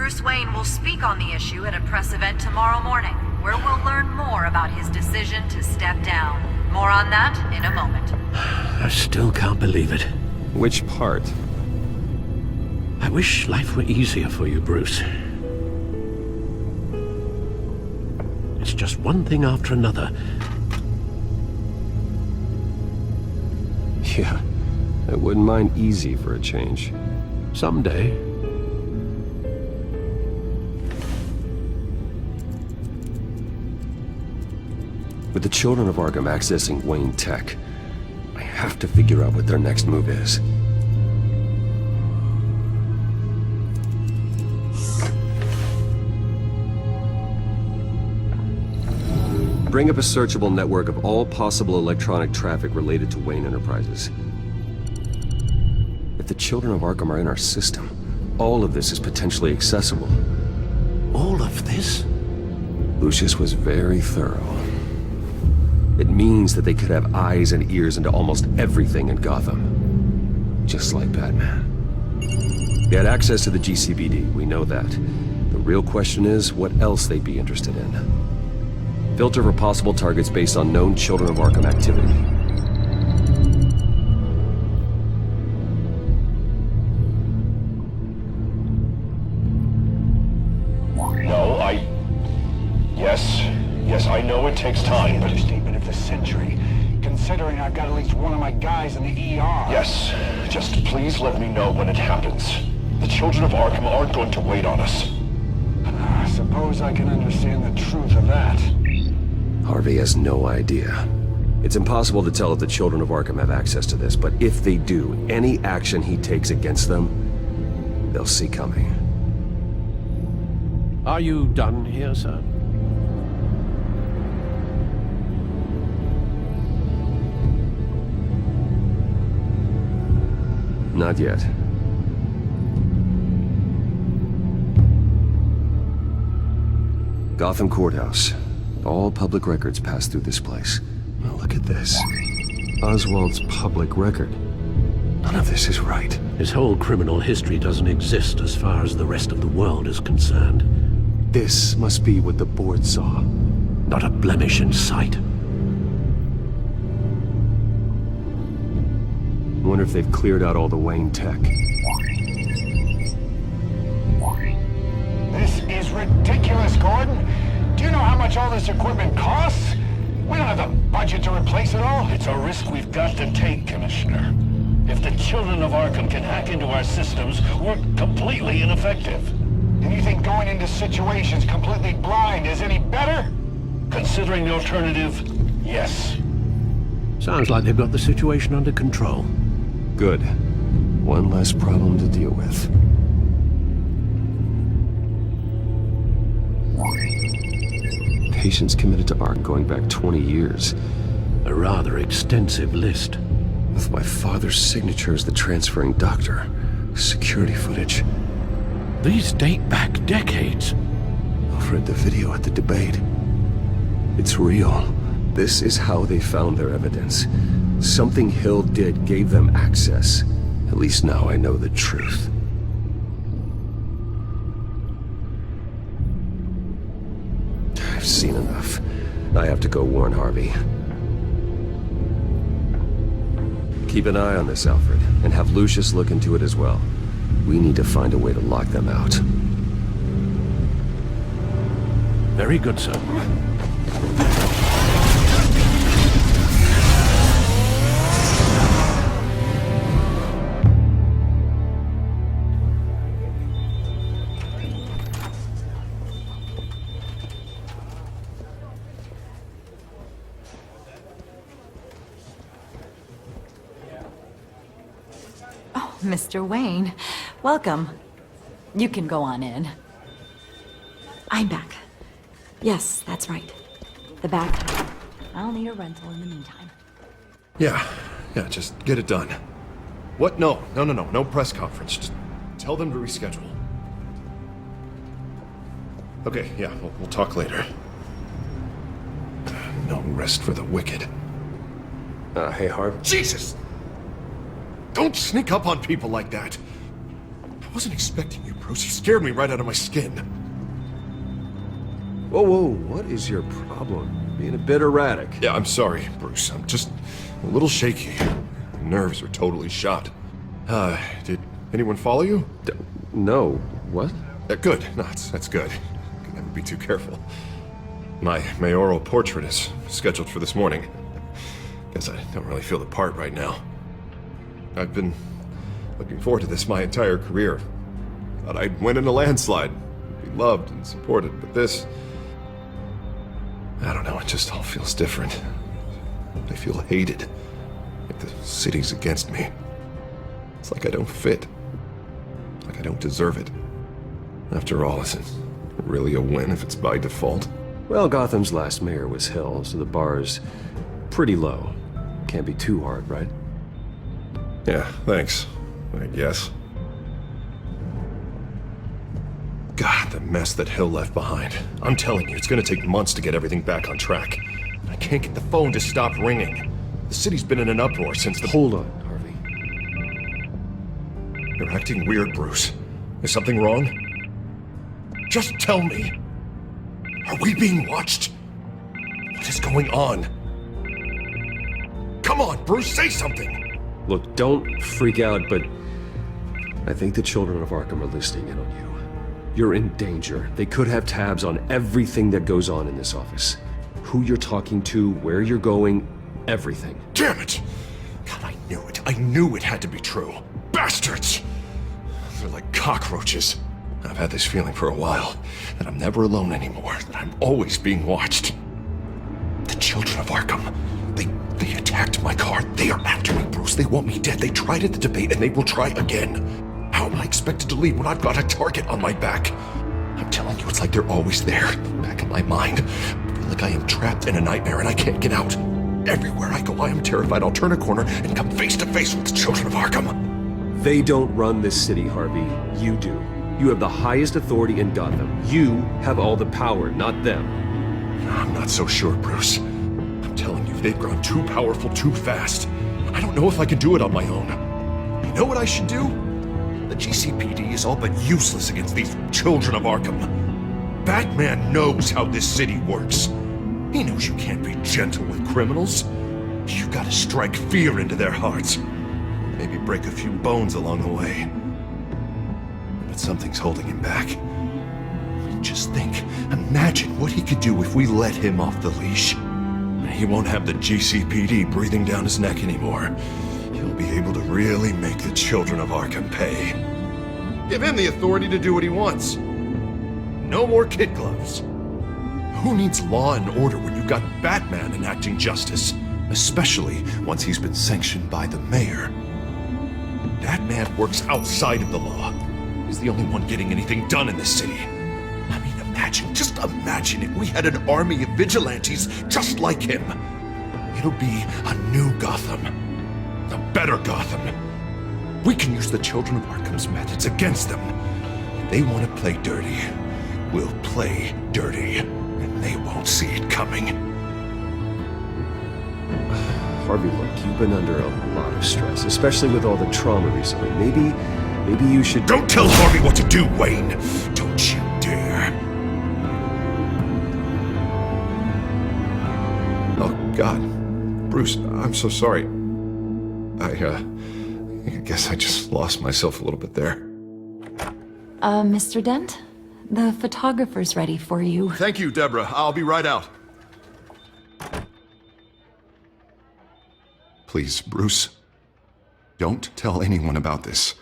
Bruce Wayne will speak on the issue at a press event tomorrow morning, where we'll learn more about his decision to step down. More on that in a moment. I still can't believe it. Which part? I wish life were easier for you, Bruce. It's just one thing after another. Yeah, I wouldn't mind easy for a change. Someday. With the children of Arkham accessing Wayne Tech, I have to figure out what their next move is. Bring up a searchable network of all possible electronic traffic related to Wayne Enterprises. If the children of Arkham are in our system, all of this is potentially accessible. All of this? Lucius was very thorough. It means that they could have eyes and ears into almost everything in Gotham. Just like Batman. They had access to the GCPD, we know that. The real question is, what else they'd be interested in. Filter for possible targets based on known Children of Arkham activity. Yes, I know it takes time, but... Understatement of the century, considering I've got at least one of my guys in the ER. Yes, just please let me know when it happens. The Children of Arkham aren't going to wait on us. I suppose I can understand the truth of that. Harvey has no idea. It's impossible to tell if the Children of Arkham have access to this, but if they do, any action he takes against them, they'll see coming. Are you done here, sir? Not yet. Gotham Courthouse. All public records pass through this place. Well, look at this. Oswald's public record. None of this is right. His whole criminal history doesn't exist as far as the rest of the world is concerned. This must be what the board saw. Not a blemish in sight. I wonder if they've cleared out all the Wayne tech. This is ridiculous, Gordon. Do you know how much all this equipment costs? We don't have the budget to replace it all. It's a risk we've got to take, Commissioner. If the Children of Arkham can hack into our systems, we're completely ineffective. And you think going into situations completely blind is any better? Considering the alternative, yes. Sounds like they've got the situation under control. Good. One less problem to deal with. Patients committed to ARC going back 20 years. A rather extensive list. With my father's signature as the transferring doctor. Security footage. These date back decades. I've read the video at the debate. It's real. This is how they found their evidence. Something Hill did gave them access. At least now I know the truth. I've seen enough. I have to go warn Harvey. Keep an eye on this, Alfred, and have Lucius look into it as well. We need to find a way to lock them out. Very good, sir. Mr. Wayne, welcome. You can go on in. I'm back. Yes, that's right. The back. I'll need a rental in the meantime. Yeah, just get it done. What? No press conference. Just tell them to reschedule. Okay, yeah, we'll talk later. No rest for the wicked. Hey, Harv. Jesus! Don't sneak up on people like that. I wasn't expecting you, Bruce. You scared me right out of my skin. Whoa, what is your problem? Being a bit erratic. Yeah, I'm sorry, Bruce. I'm just a little shaky. My nerves are totally shot. Did anyone follow you? No. What? Good. No, that's good. Can never be too careful. My mayoral portrait is scheduled for this morning. Guess I don't really feel the part right now. I've been looking forward to this my entire career. Thought I'd win in a landslide, be loved and supported, but this... I don't know, it just all feels different. I feel hated. Like the city's against me. It's like I don't fit. Like I don't deserve it. After all, is it really a win if it's by default? Well, Gotham's last mayor was Hill, so the bar's pretty low. Can't be too hard, right? Yeah, thanks. I guess. God, the mess that Hill left behind. I'm telling you, it's gonna take months to get everything back on track. I can't get the phone to stop ringing. The city's been in an uproar since the... Hold on, Harvey. You're acting weird, Bruce. Is something wrong? Just tell me. Are we being watched? What is going on? Come on, Bruce, say something! Look, don't freak out, but I think the children of Arkham are listening in on you. You're in danger. They could have tabs on everything that goes on in this office. Who you're talking to, where you're going, everything. Damn it! God, I knew it. I knew it had to be true. Bastards! They're like cockroaches. I've had this feeling for a while, that I'm never alone anymore, that I'm always being watched. The children of Arkham, they attacked my car. They are after me, Bruce. They want me dead. They tried at the debate, and they will try again. How am I expected to leave when I've got a target on my back? I'm telling you, it's like they're always there, back in my mind. I feel like I am trapped in a nightmare and I can't get out. Everywhere I go, I am terrified I'll turn a corner and come face to face with the children of Arkham. They don't run this city, Harvey. You do. You have the highest authority in Gotham. You have all the power, not them. I'm not so sure, Bruce. I'm telling you, they've grown too powerful too fast. I don't know if I can do it on my own. You know what I should do? The GCPD is all but useless against these children of Arkham. Batman knows how this city works. He knows you can't be gentle with criminals. You gotta strike fear into their hearts. Maybe break a few bones along the way. But something's holding him back. Just think, imagine what he could do if we let him off the leash. He won't have the GCPD breathing down his neck anymore. He'll be able to really make the children of Arkham pay. Give him the authority to do what he wants. No more kid gloves. Who needs law and order when you've got Batman enacting justice? Especially once he's been sanctioned by the mayor. That man works outside of the law. He's the only one getting anything done in this city. I mean, imagine, just imagine if we had an army of vigilantes just like him. It'll be a new Gotham. A better Gotham. We can use the children of Arkham's methods against them. If they want to play dirty, we'll play dirty. And they won't see it coming. Harvey, look, you've been under a lot of stress, especially with all the trauma recently. Maybe you should... Don't tell Harvey what to do, Wayne! Don't you dare! Oh, God. Bruce, I'm so sorry. I guess I just lost myself a little bit there. Mr. Dent? The photographer's ready for you. Thank you, Deborah. I'll be right out. Please, Bruce, don't tell anyone about this.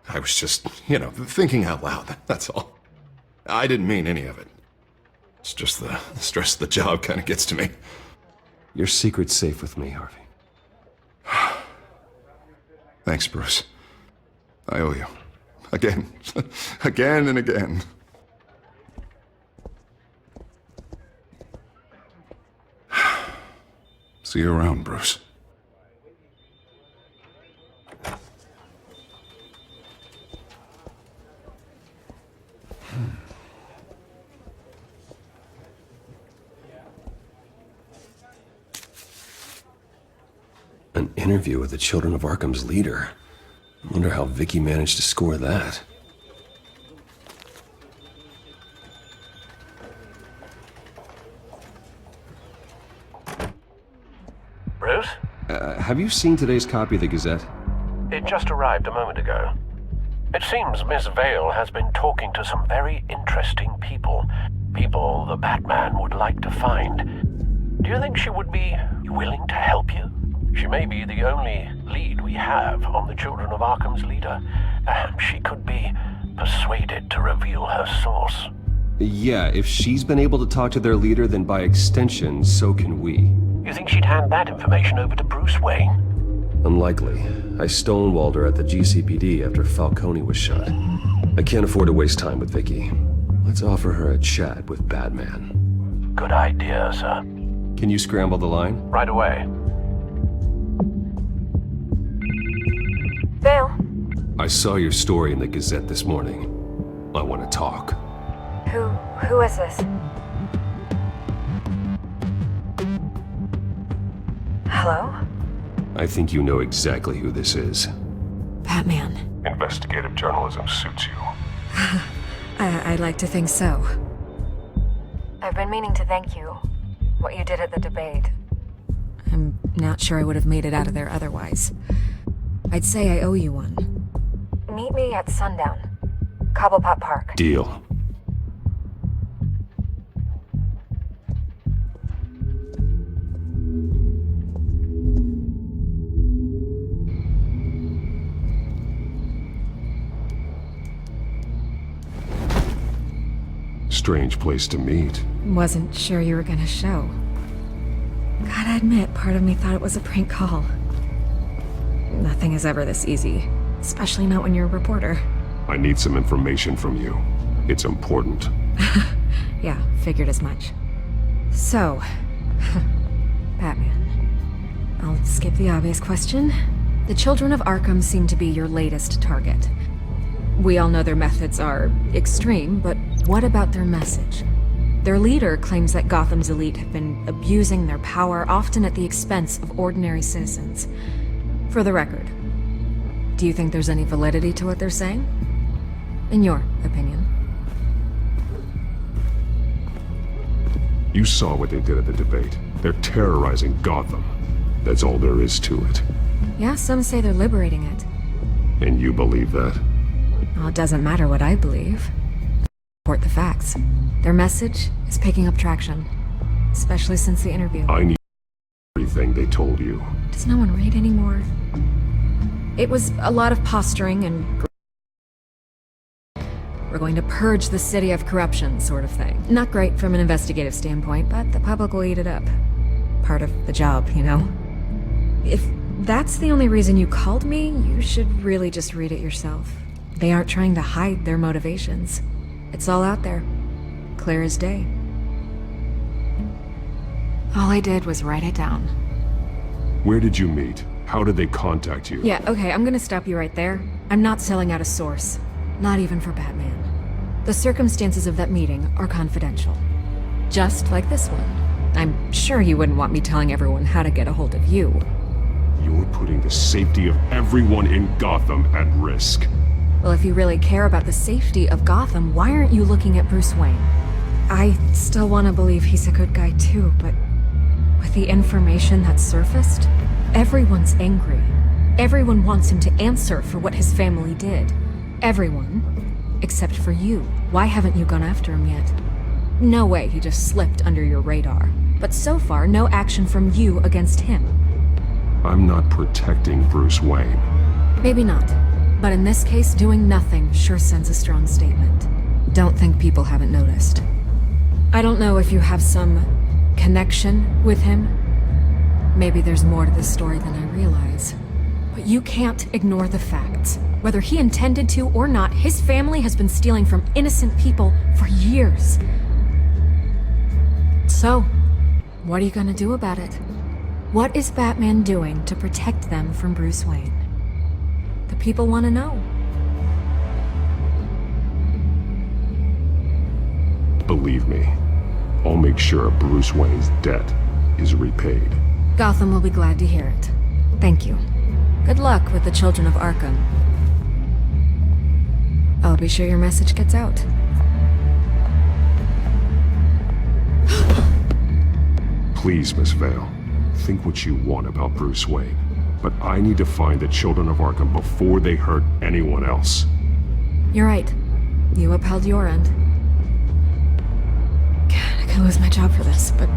I was just, thinking out loud, that's all. I didn't mean any of it. It's just the stress of the job kind of gets to me. Your secret's safe with me, Harvey. Thanks, Bruce. I owe you. Again. Again and again. See you around, Bruce. An interview with the Children of Arkham's leader. I wonder how Vicky managed to score that. have you seen today's copy of the Gazette? It just arrived a moment ago. It seems Miss Vale has been talking to some very interesting people. People the Batman would like to find. Do you think she would be willing to help you? She may be the only lead we have on the Children of Arkham's leader. Perhaps she could be persuaded to reveal her source. Yeah, if she's been able to talk to their leader, then by extension, so can we. You think she'd hand that information over to Bruce Wayne? Unlikely. I stonewalled her at the GCPD after Falcone was shot. I can't afford to waste time with Vicky. Let's offer her a chat with Batman. Good idea, sir. Can you scramble the line? Right away. Vale, I saw your story in the Gazette this morning. I want to talk. who is this? Hello? I think you know exactly who this is. Batman. Investigative journalism suits you. I'd like to think so. I've been meaning to thank you. What you did at the debate. I'm not sure I would have made it out of there otherwise. I'd say I owe you one. Meet me at sundown. Cobblepot Park. Deal. Strange place to meet. Wasn't sure you were gonna show. Gotta admit, part of me thought it was a prank call. Nothing is ever this easy, especially not when you're a reporter. I need some information from you. It's important. Yeah, figured as much. So, Batman. I'll skip the obvious question. The Children of Arkham seem to be your latest target. We all know their methods are extreme, but what about their message? Their leader claims that Gotham's elite have been abusing their power, often at the expense of ordinary citizens. For the record, do you think there's any validity to what they're saying? In your opinion? You saw what they did at the debate. They're terrorizing Gotham. That's all there is to it. Yeah, some say they're liberating it. And you believe that? Well, it doesn't matter what I believe. Report the facts. Their message is picking up traction, especially since the interview. I need everything they told you. Does no one read anymore? It was a lot of posturing and... We're going to purge the city of corruption, sort of thing. Not great from an investigative standpoint, but the public will eat it up. Part of the job, you know? If that's the only reason you called me, you should really just read it yourself. They aren't trying to hide their motivations. It's all out there. Clear as day. All I did was write it down. Where did you meet? How did they contact you? Yeah, okay, I'm gonna stop you right there. I'm not selling out a source. Not even for Batman. The circumstances of that meeting are confidential. Just like this one. I'm sure you wouldn't want me telling everyone how to get a hold of you. You're putting the safety of everyone in Gotham at risk. Well, if you really care about the safety of Gotham, why aren't you looking at Bruce Wayne? I still want to believe he's a good guy too, but with the information that surfaced, everyone's angry. Everyone wants him to answer for what his family did. Everyone, except for you. Why haven't you gone after him yet? No way he just slipped under your radar. But so far, no action from you against him. I'm not protecting Bruce Wayne. Maybe not. But in this case, doing nothing sure sends a strong statement. Don't think people haven't noticed. I don't know if you have some connection with him. Maybe there's more to this story than I realize. But you can't ignore the facts. Whether he intended to or not, his family has been stealing from innocent people for years. So, what are you gonna do about it? What is Batman doing to protect them from Bruce Wayne? The people want to know. Believe me, I'll make sure Bruce Wayne's debt is repaid. Gotham will be glad to hear it. Thank you. Good luck with the Children of Arkham. I'll be sure your message gets out. Please, Miss Vale, think what you want about Bruce Wayne, but I need to find the children of Arkham before they hurt anyone else. You're right. You upheld your end. God, I could lose my job for this, but...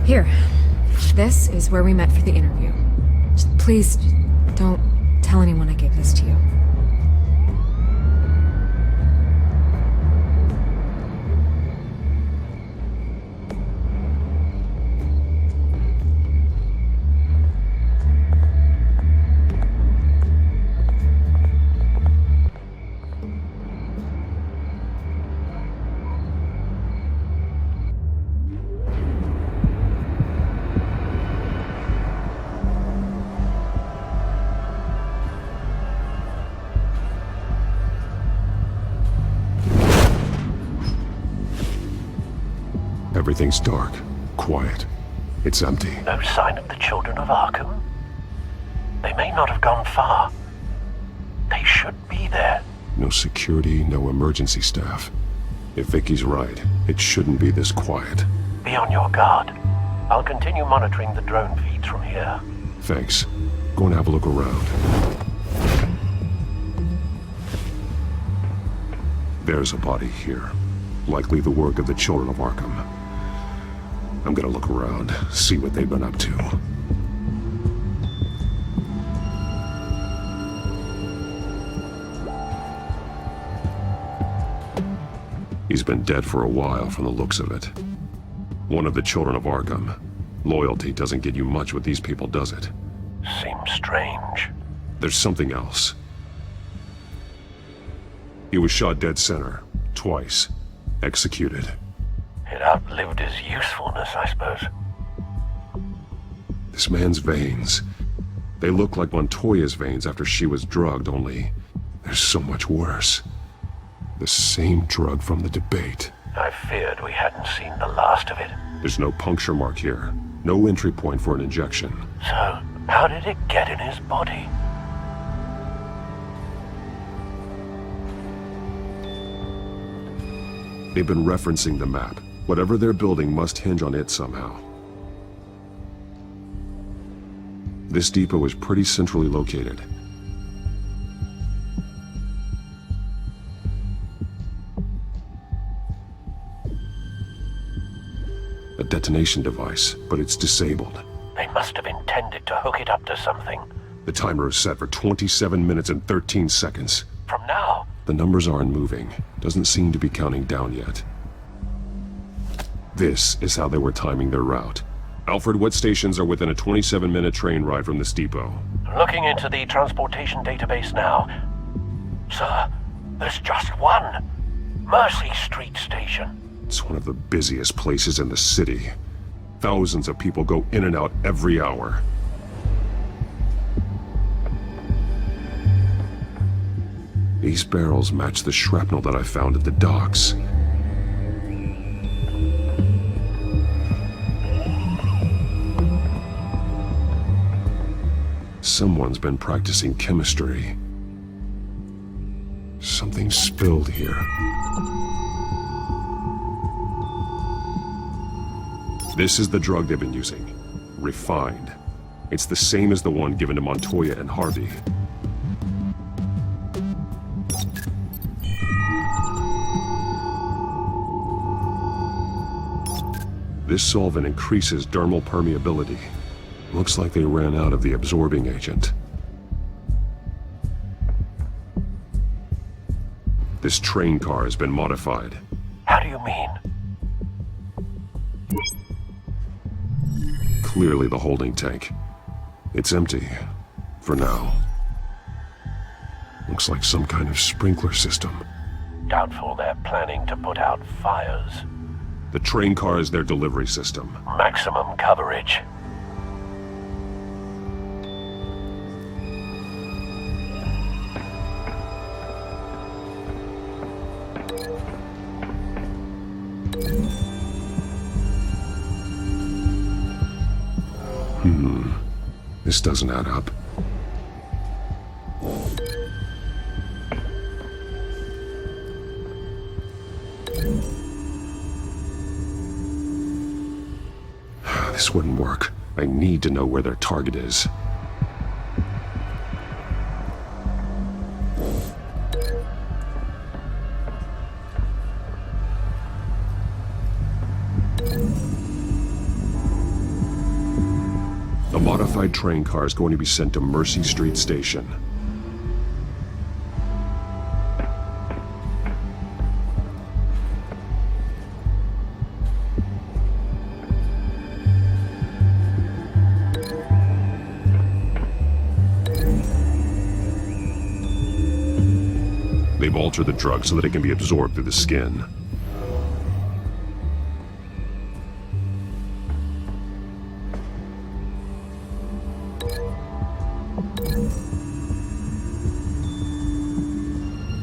Here. This is where we met for the interview. Just please, don't tell anyone I gave this to you. Everything's dark, quiet. It's empty. No sign of the children of Arkham? They may not have gone far. They should be there. No security, no emergency staff. If Vicky's right, it shouldn't be this quiet. Be on your guard. I'll continue monitoring the drone feeds from here. Thanks. Go and have a look around. There's a body here. Likely the work of the children of Arkham. I'm gonna look around, see what they've been up to. He's been dead for a while from the looks of it. One of the children of Arkham. Loyalty doesn't get you much with these people, does it? Seems strange. There's something else. He was shot dead center, twice. Executed. It outlived his usefulness, I suppose. This man's veins. They look like Montoya's veins after she was drugged, only they're so much worse. The same drug from the debate. I feared we hadn't seen the last of it. There's no puncture mark here. No entry point for an injection. So, how did it get in his body? They've been referencing the map. Whatever they're building must hinge on it somehow. This depot is pretty centrally located. A detonation device, but it's disabled. They must have intended to hook it up to something. The timer is set for 27 minutes and 13 seconds. From now? The numbers aren't moving. Doesn't seem to be counting down yet. This is how they were timing their route. Alfred, what stations are within a 27-minute train ride from this depot? Looking into the transportation database now. Sir, there's just one. Mercy Street Station. It's one of the busiest places in the city. Thousands of people go in and out every hour. These barrels match the shrapnel that I found at the docks. Someone's been practicing chemistry. Something spilled here. This is the drug they've been using. Refined. It's the same as the one given to Montoya and Harvey. This solvent increases dermal permeability. Looks like they ran out of the absorbing agent. This train car has been modified. How do you mean? Clearly the holding tank. It's empty. For now. Looks like some kind of sprinkler system. Doubtful they're planning to put out fires. The train car is their delivery system. Maximum coverage. This doesn't add up. This wouldn't work. I need to know where their target is. A modified train car is going to be sent to Mercy Street Station. They've altered the drug so that it can be absorbed through the skin.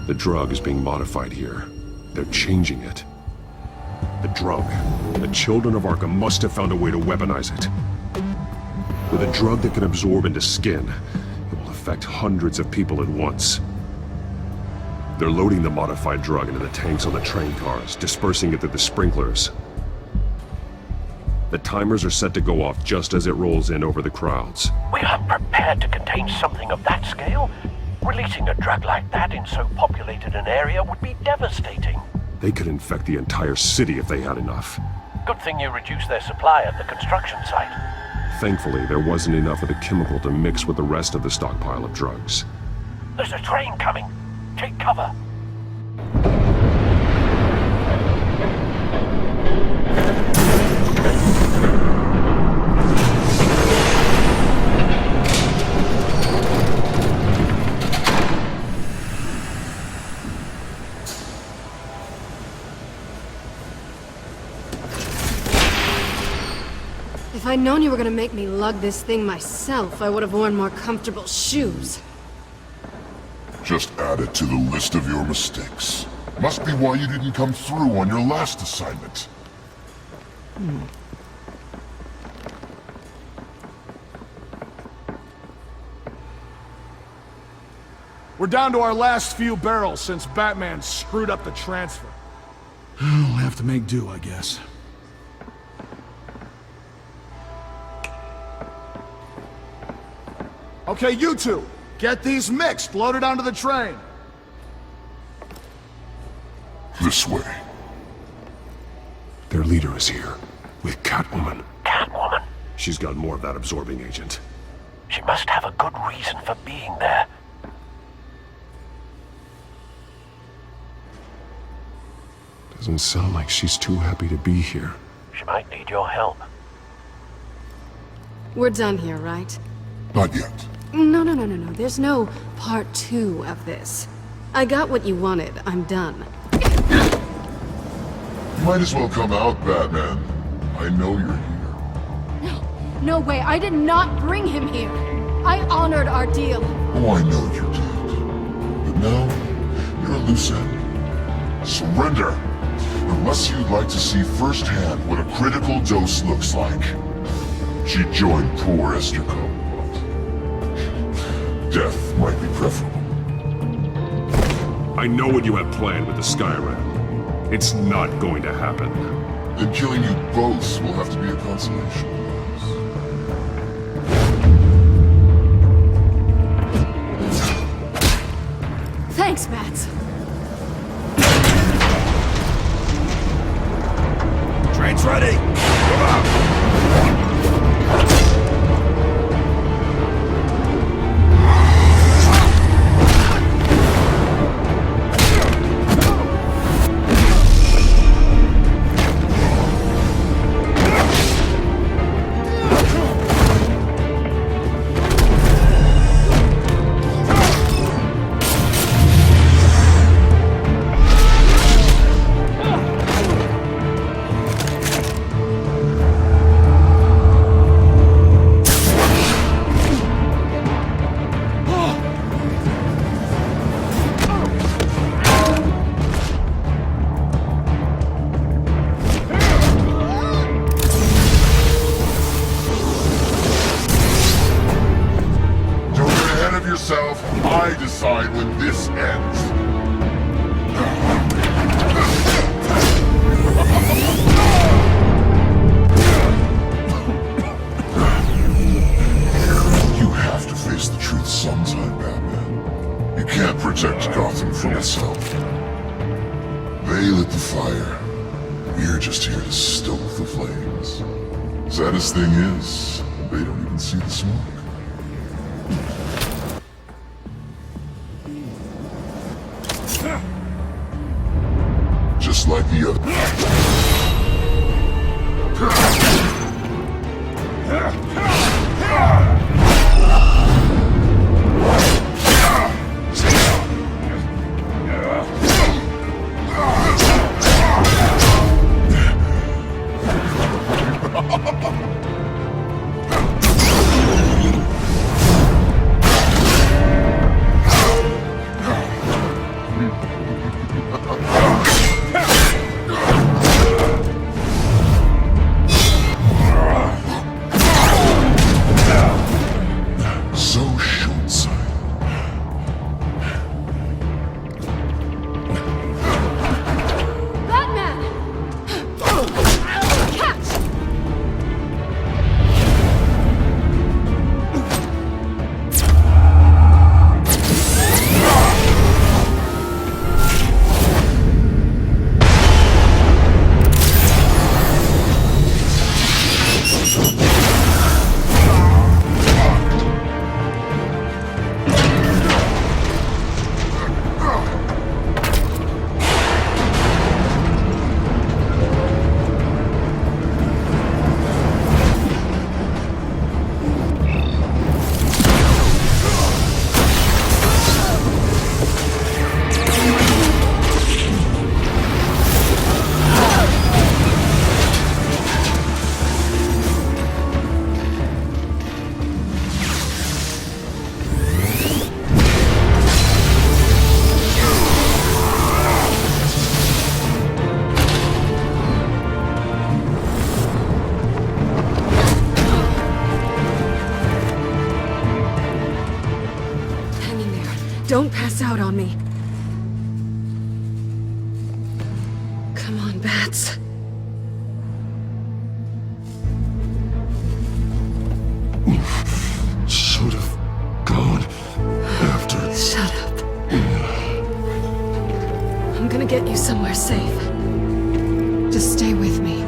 The drug is being modified here. They're changing it. The drug. The children of Arkham must have found a way to weaponize it. With a drug that can absorb into skin, it will affect hundreds of people at once. They're loading the modified drug into the tanks on the train cars, dispersing it through the sprinklers. The timers are set to go off just as it rolls in over the crowds. We aren't prepared to contain something of that scale. Releasing a drug like that in so populated an area would be devastating. They could infect the entire city if they had enough. Good thing you reduced their supply at the construction site. Thankfully, there wasn't enough of the chemical to mix with the rest of the stockpile of drugs. There's a train coming. Take cover. If I'd known you were gonna make me lug this thing myself, I would have worn more comfortable shoes. Just add it to the list of your mistakes. Must be why you didn't come through on your last assignment. We're down to our last few barrels since Batman screwed up the transfer. We'll have to make do, I guess. Okay, you two, get these mixed, loaded onto the train. This way. Their leader is here, with Catwoman. Catwoman? She's got more of that absorbing agent. She must have a good reason for being there. Doesn't sound like she's too happy to be here. She might need your help. We're done here, right? Not yet. No. There's no part 2 of this. I got what you wanted. I'm done. You might as well come out, Batman. I know you're here. No way. I did not bring him here. I honored our deal. Oh, I know you did. But now, you're a loose end. Surrender! Unless you'd like to see firsthand what a critical dose looks like. She joined poor Esther Cole. Death might be preferable. I know what you have planned with the Skyrim. It's not going to happen. Then killing you both will have to be a consolation. Thanks, Bats. Train's ready! Come on! I decide when this ends. sometime, Batman. You can't protect Gotham from itself. They lit the fire. We're just here to stoke the flames. Saddest thing is, they don't even see the smoke. Just like the other. Don't pass out on me. Come on, Bats. Should have gone after. Shut up. I'm gonna get you somewhere safe. Just stay with me.